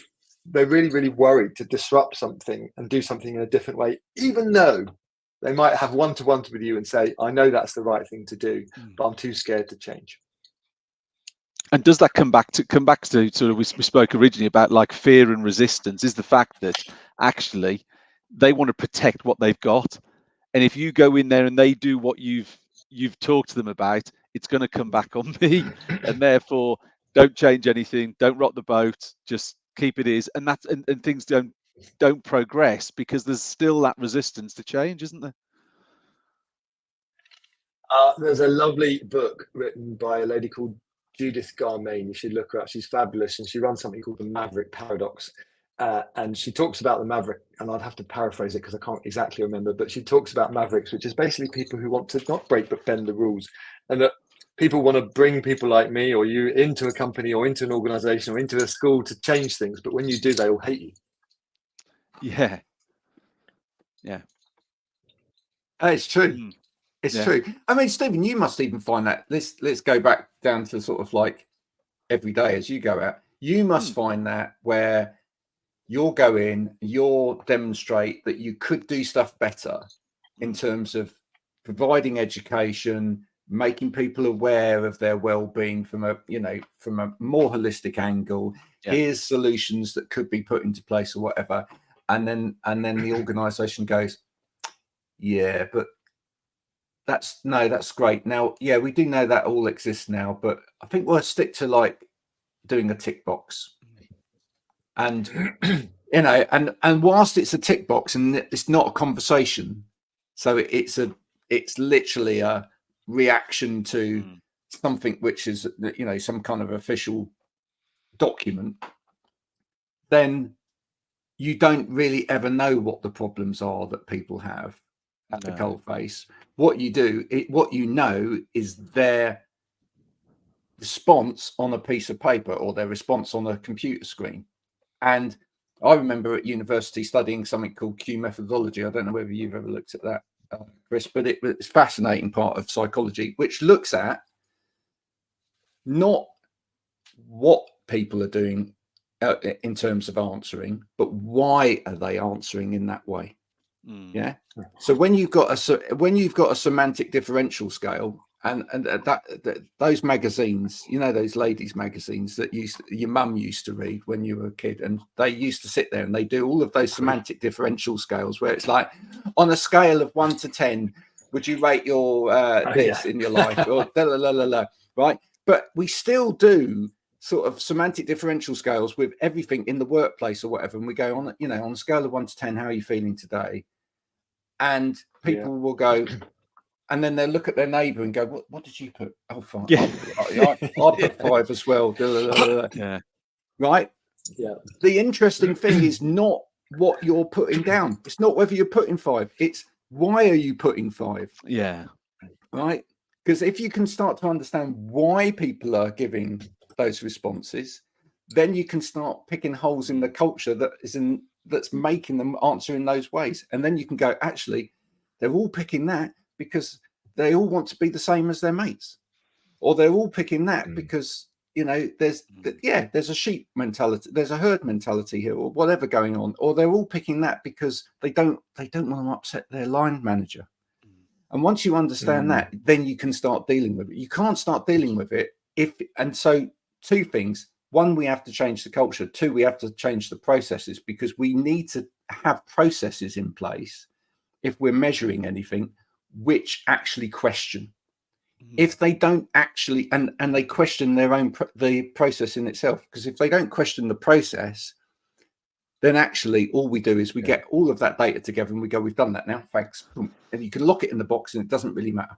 really worried to disrupt something and do something in a different way, even though they might have one-to-one with you and say, "I know that's the right thing to do, but I'm too scared to change." And does that come back to sort of, we spoke originally about like fear and resistance, is the fact that actually they want to protect what they've got. And if you go in there and they do what you've talked to them about, it's going to come back on me. And therefore, don't change anything, don't rock the boat, just keep it is. And that's and things don't progress because there's still that resistance to change, isn't there? There's a lovely book written by a lady called Judith Garmain. You should look her up. She's fabulous, and she runs something called the Maverick Paradox. and she talks about the maverick, and I'd have to paraphrase it because I can't exactly remember, but she talks about mavericks, which is basically people who want to not break but bend the rules, and that people want to bring people like me or you into a company or into an organization or into a school to change things, but when you do, they all hate you. Yeah. It's true. It's true. I mean, Stephen, you must even find that. Let's go back down to sort of like every day as you go out. You must find that where you'll go in, you'll demonstrate that you could do stuff better in terms of providing education, making people aware of their well-being from a more holistic angle. Here's solutions that could be put into place or whatever, and then the organization goes, yeah, but that's great. Now, yeah, we do know that all exists now, but I think we'll stick to like doing a tick box. And and whilst it's a tick box and it's not a conversation, so it's literally a reaction to something which is some kind of official document, then you don't really ever know what the problems are that people have at the coalface. What you know is their response on a piece of paper or their response on a computer screen. And I remember at university studying something called Q methodology. I don't know whether you've ever looked at that, Chris, but it's a fascinating part of psychology, which looks at not what people are doing in terms of answering, but why are they answering in that way? Yeah. So when you've got a semantic differential scale, and those magazines, those ladies' magazines that your mum used to read when you were a kid, and they used to sit there and they do all of those semantic differential scales where it's like, on a scale of 1 to 10, would you rate your this in your life, or right? But we still do sort of semantic differential scales with everything in the workplace or whatever, and we go on, on a scale of 1 to 10, how are you feeling today? And people will go, and then they'll look at their neighbour and go, "What did you put?" Oh, 5. I put 5 as well. Yeah. Right. Yeah. The interesting thing is not what you're putting down. It's not whether you're putting 5. It's why are you putting 5? Yeah. Right. Because if you can start to understand why people are giving those responses, then you can start picking holes in the culture that's making them answer in those ways. And then you can go, actually, they're all picking that because they all want to be the same as their mates, or they're all picking that because there's a sheep mentality, there's a herd mentality here, or whatever going on, or they're all picking that because they don't want to upset their line manager. And once you understand that, then you can start dealing with it. You can't start dealing with it so 2 things. 1, we have to change the culture. 2, we have to change the processes, because we need to have processes in place if we're measuring anything which actually question. If they don't actually, and they question the process in itself, because if they don't question the process, then actually all we do is we get all of that data together and we go, we've done that now, thanks. And you can lock it in the box and it doesn't really matter.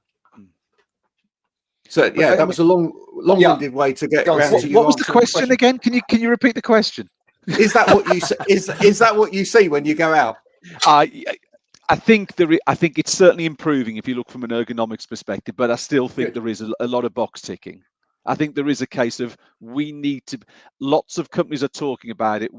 So that was a long-winded way to get around to you. What was the question again? Can you repeat the question? Is that what you is that what you see when you go out? I think it's certainly improving if you look from an ergonomics perspective, but I still think there is a lot of box ticking. I think there is a case of lots of companies are talking about it.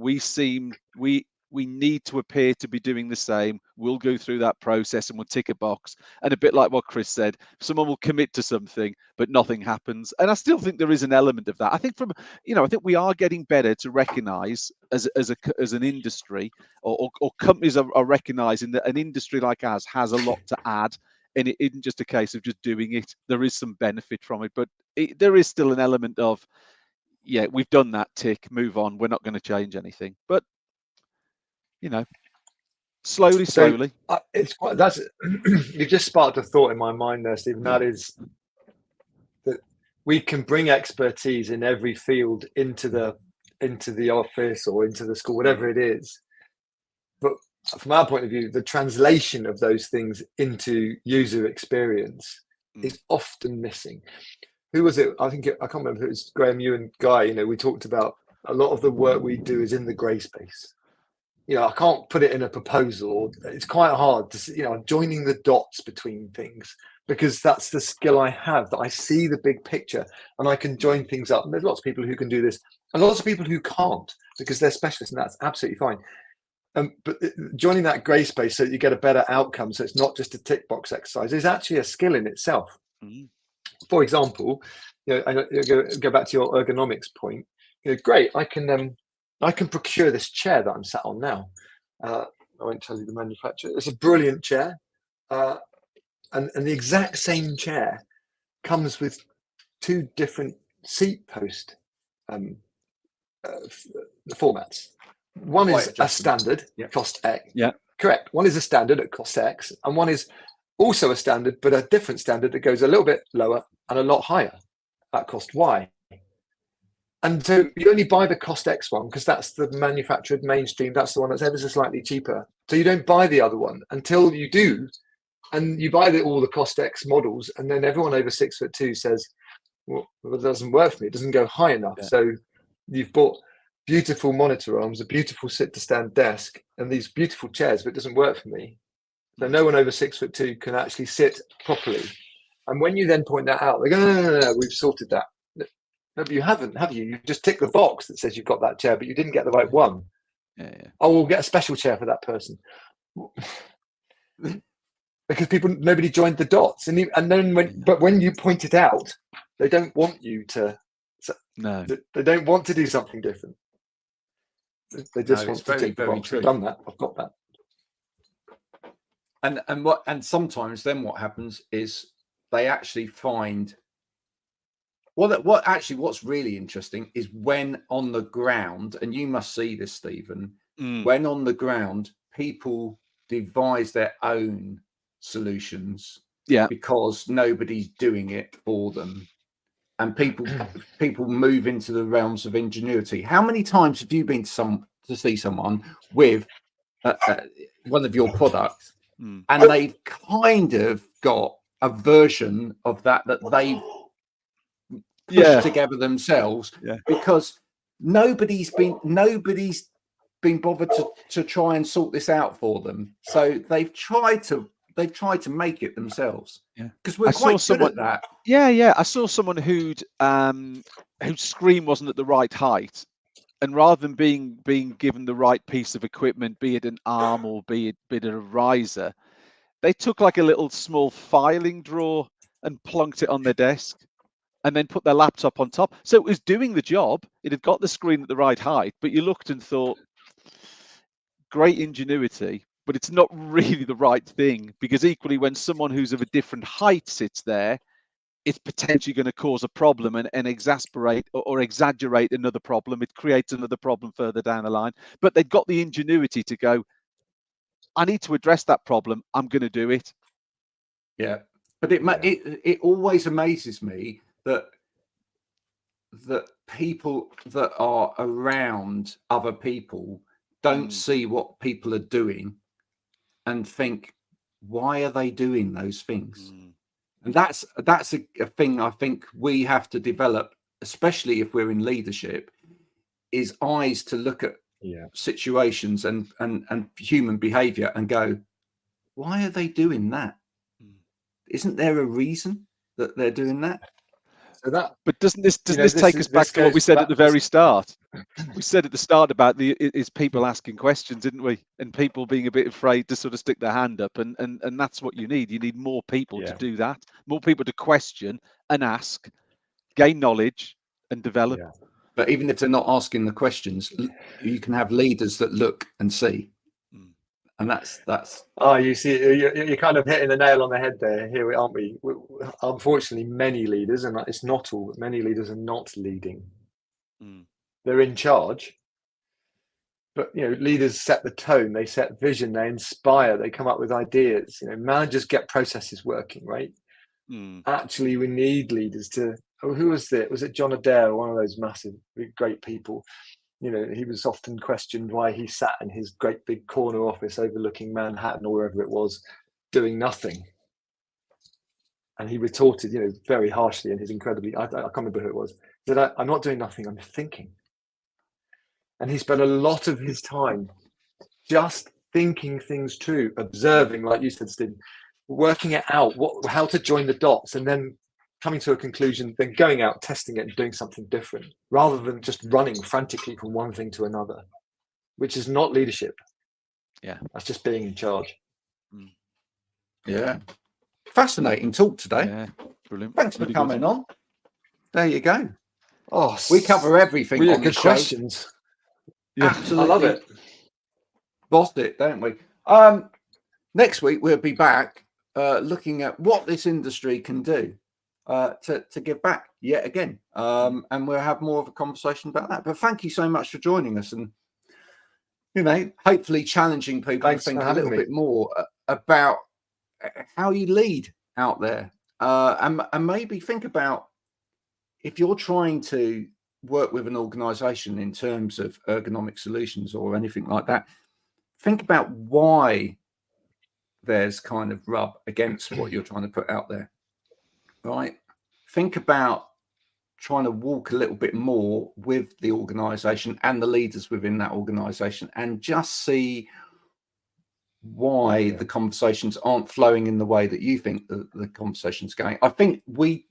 We need to appear to be doing the same. We'll go through that process and we'll tick a box. And a bit like what Chris said, someone will commit to something, but nothing happens. And I still think there is an element of that. I think I think we are getting better to recognize as an industry, or companies are recognizing that an industry like ours has a lot to add. And it isn't just a case of just doing it. There is some benefit from it, but there is still an element of, we've done that, tick, move on. We're not going to change anything. But slowly. It's quite, you've just sparked a thought in my mind there, Stephen. That is that we can bring expertise in every field into the office or into the school, whatever it is. But from our point of view, the translation of those things into user experience is often missing. Who was it? I can't remember. It was Graham, you and Guy. We talked about a lot of the work we do is in the grey space. I can't put it in a proposal. It's quite hard to, joining the dots between things, because that's the skill I have, that I see the big picture and I can join things up. And there's lots of people who can do this and lots of people who can't because they're specialists, and that's absolutely fine. But joining that grey space so that you get a better outcome, so it's not just a tick box exercise, is actually a skill in itself. For example, go back to your ergonomics point. Great, I can procure this chair that I'm sat on now. I won't tell you the manufacturer. It's a brilliant chair, and the exact same chair comes with 2 different seat post formats. One is a standard, cost X. Yeah, correct. One is a standard at cost X, and one is also a standard, but a different standard that goes a little bit lower and a lot higher at cost Y. And so you only buy the cost X one because that's the manufactured mainstream. That's the one that's ever so slightly cheaper. So you don't buy the other one until you do, and you buy all the cost X models, and then everyone over 6'2" says, "Well, it doesn't work for me. It doesn't go high enough." Yeah. So you've bought beautiful monitor arms, a beautiful sit-to-stand desk, and these beautiful chairs, but it doesn't work for me. So no one over 6'2" can actually sit properly. And when you then point that out, they go, no, we've sorted that. No, but you haven't, have you? You just tick the box that says you've got that chair, but you didn't get the right one. Yeah. Oh, we'll get a special chair for that person. Because nobody joined the dots. And then when you point it out, they don't want you to. No. They don't want to do something different. They just want to tick the box. I've done that. I've got that. And sometimes then what happens is they actually find what's really interesting is when on the ground, and you must see this, Stephen, when on the ground people devise their own solutions, because nobody's doing it for them, and people move into the realms of ingenuity. How many times have you been to see someone with one of your products, and they've kind of got a version of that they've pushed together themselves, because nobody's been bothered to try and sort this out for them, so they've tried to make it themselves, because we're quite good at that. I saw someone whose screen wasn't at the right height, and rather than being given the right piece of equipment, be it an arm or be it a riser, they took like a little small filing drawer and plunked it on their desk, and then put their laptop on top. So it was doing the job. It had got the screen at the right height, but you looked and thought, great ingenuity, but it's not really the right thing, because equally when someone who's of a different height sits there, it's potentially going to cause a problem and exasperate or exaggerate another problem. It creates another problem further down the line. But they've got the ingenuity to go, I need to address that problem. I'm going to do it. Yeah, but it always amazes me that people that are around other people don't see what people are doing and think, why are they doing those things? And that's a thing I think we have to develop, especially if we're in leadership, is eyes to look at situations and human behavior and go, why are they doing that? Isn't there a reason that they're doing that? But doesn't this take us back to what we said at the very start? We said at the start about is people asking questions, didn't we? And people being a bit afraid to sort of stick their hand up, and that's what you need. You need more people to do that, more people to question and ask, gain knowledge and develop. But even if they're not asking the questions, you can have leaders that look and see. And that's you see, you're kind of hitting the nail on the head there. Here, aren't we? Unfortunately, many leaders, and it's not all, but many leaders are not leading. They're in charge, but leaders set the tone, they set vision, they inspire, they come up with ideas. Managers get processes working, right? Actually, we need leaders to. Who was it? Was it John Adair, one of those massive, great people? He was often questioned why he sat in his great big corner office overlooking Manhattan or wherever it was, doing nothing. And he retorted, very harshly in his incredibly, I can't remember who it was, that I'm not doing nothing, I'm thinking. And he spent a lot of his time just thinking things through, observing, like you said, Steve, working it out, how to join the dots, and then coming to a conclusion, then going out, testing it, and doing something different, rather than just running frantically from one thing to another, which is not leadership. Yeah, that's just being in charge. Yeah, fascinating talk today. Yeah, brilliant. Thanks Really for coming good. on. There you go. Oh, We cover everything really on the good show. questions. Yeah, Absolutely. I love it. Boss it, don't we? Next week we'll be back looking at what this industry can do to give back yet again, and we'll have more of a conversation about that. But thank you so much for joining us, and hopefully challenging people Thanks to think for a having little me. bit more about how you lead out there, and maybe think about, if you're trying to work with an organization in terms of ergonomic solutions or anything like that, think about why there's kind of rub against what you're trying to put out there, right? Think about trying to walk a little bit more with the organization and the leaders within that organization, and just see why the conversations aren't flowing in the way that you think the conversation's going. I think we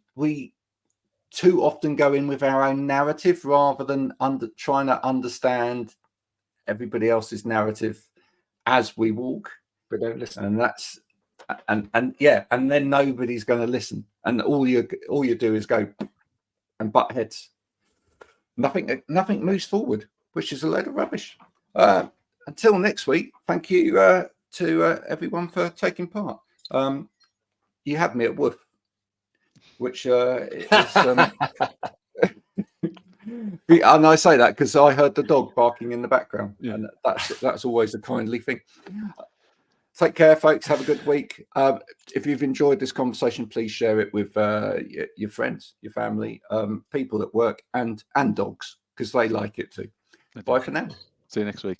too often go in with our own narrative rather than trying to understand everybody else's narrative as we walk. But don't listen. And that's and then nobody's going to listen, and all you do is go and butt heads. Nothing moves forward, which is a load of rubbish. Until next week, thank you to everyone for taking part. You had me at woof, which is and I say that because I heard the dog barking in the background, and that's always a kindly thing. Take care, folks. Have a good week. If you've enjoyed this conversation, please share it with your friends, your family, people at work, and dogs, because they like it too. Bye for now. See you next week.